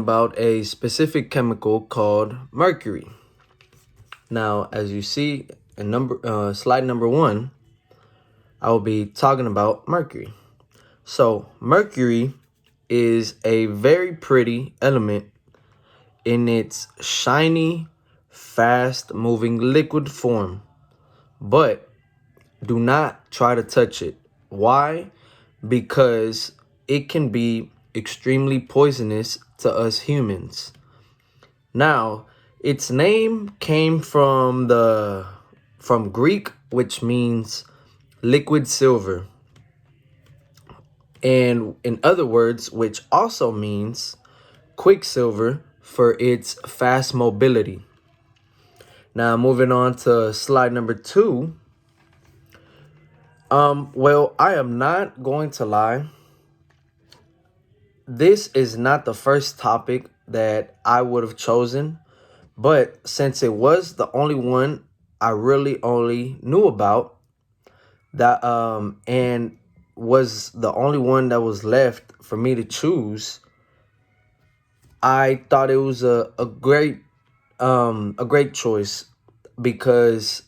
about a specific chemical called mercury. Now, as you see in slide number 1, I will be talking about mercury. So, mercury is a very pretty element in its shiny, fast-moving liquid form. But do not try to touch it. Why? Because it can be extremely poisonous to us humans. Now, its name came from Greek, which means liquid silver. And in other words, which also means quicksilver for its fast mobility. Now, moving on to slide number 2. Well, I am not going to lie. This is not the first topic that I would have chosen, but since it was the only one I really only knew about, that and was the only one that was left for me to choose, I thought it was a great choice, because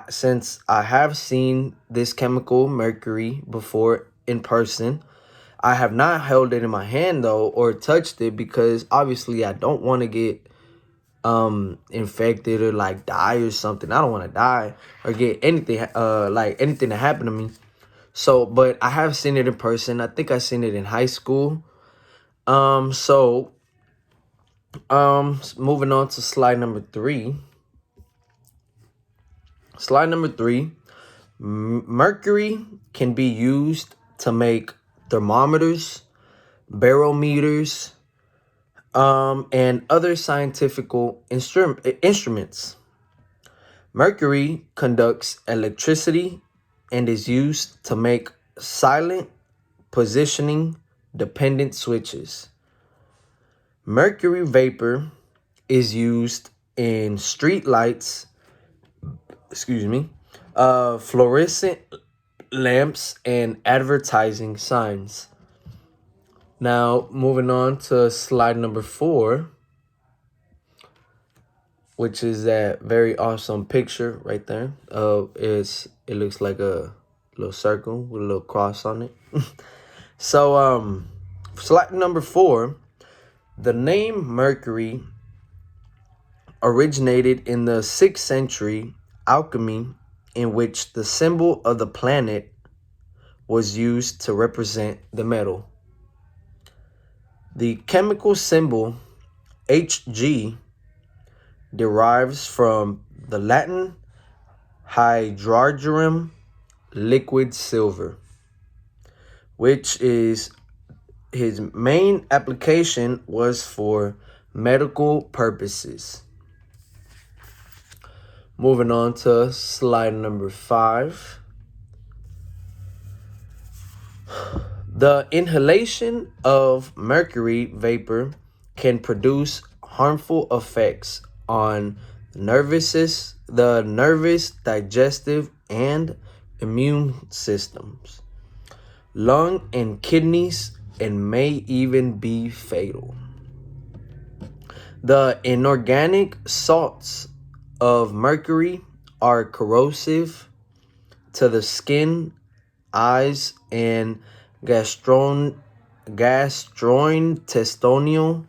since I have seen this chemical mercury before in person. I have not held it in my hand though, or touched it, because obviously I don't want to get infected or like die or something. I don't want to die or get anything anything to happen to me. So, but I have seen it in person. I think I seen it in high school. Moving on to slide number 3. Slide number 3. Mercury can be used to make thermometers, barometers, and other scientific instruments. Mercury conducts electricity and is used to make silent positioning dependent switches. Mercury vapor is used in street lights, fluorescent lamps, and advertising signs. Now, moving on to slide number 4, which is that very awesome picture right there. It looks like a little circle with a little cross on it. So, slide number 4, the name Mercury originated in the 6th century alchemy, in which the symbol of the planet was used to represent the metal. The chemical symbol Hg derives from the Latin hydrargyrum, liquid silver, which is his main application was for medical purposes. Moving on to slide number 5. The inhalation of mercury vapor can produce harmful effects on the nervous, digestive, and immune systems, lung and kidneys, and may even be fatal. The inorganic salts of mercury are corrosive to the skin, eyes, and gastrointestinal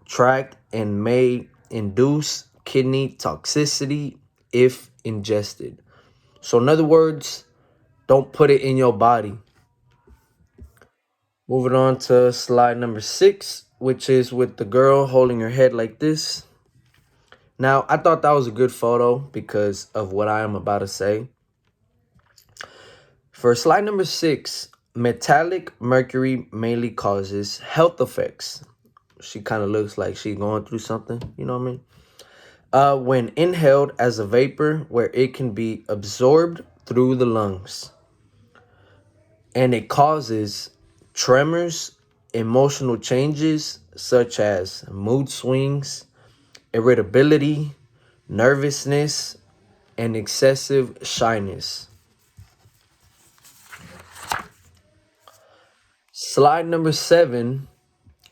tract, and may induce kidney toxicity if ingested. So in other words, don't put it in your body. Moving on to slide number 6, which is with the girl holding her head like this. Now, I thought that was a good photo because of what I am about to say. For slide number 6, metallic mercury mainly causes health effects. She kind of looks like she's going through something, you know what I mean? When inhaled as a vapor, where it can be absorbed through the lungs. And it causes tremors, emotional changes such as mood swings, irritability, nervousness, and excessive shyness. Slide number 7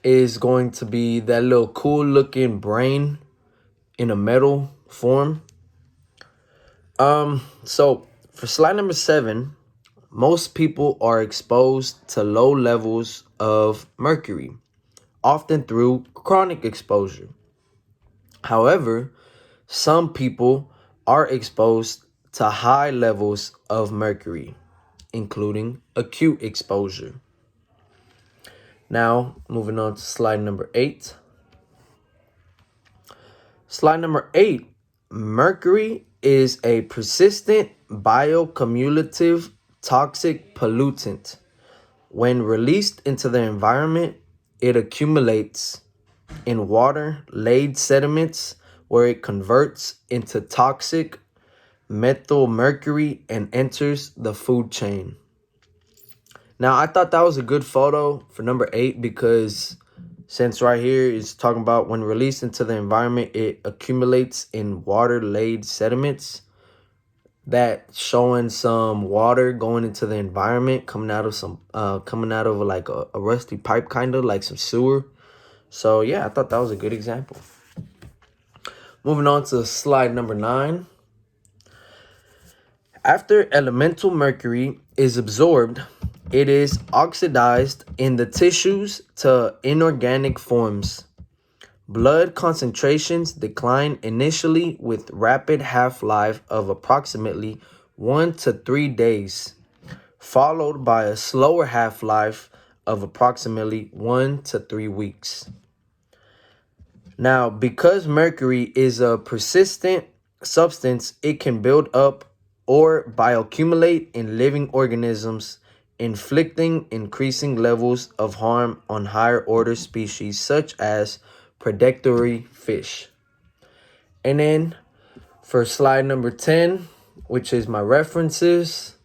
is going to be that little cool looking brain in a metal form. So for slide number 7, most people are exposed to low levels of mercury, often through chronic exposure. However, some people are exposed to high levels of mercury, including acute exposure. Now, moving on to slide number 8. Slide number 8, mercury is a persistent bioaccumulative toxic pollutant. When released into the environment, it accumulates in water-laid sediments where it converts into toxic methyl mercury and enters the food chain. Now, I thought that was a good photo for number 8 because since right here is talking about when released into the environment, it accumulates in water-laid sediments. That showing some water going into the environment, coming out of like a rusty pipe, kind of like some sewer. So yeah, I thought that was a good example. Moving on to slide number 9. After elemental mercury is absorbed, it is oxidized in the tissues to inorganic forms. Blood concentrations decline initially with rapid half-life of approximately 1 to 3 days, followed by a slower half-life of approximately 1 to 3 weeks. Now, because mercury is a persistent substance, it can build up or bioaccumulate in living organisms, inflicting increasing levels of harm on higher order species such as predatory fish. And then for slide number 10, which is my references,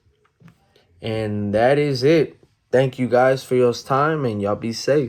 and that is it. Thank you guys for your time, and y'all be safe.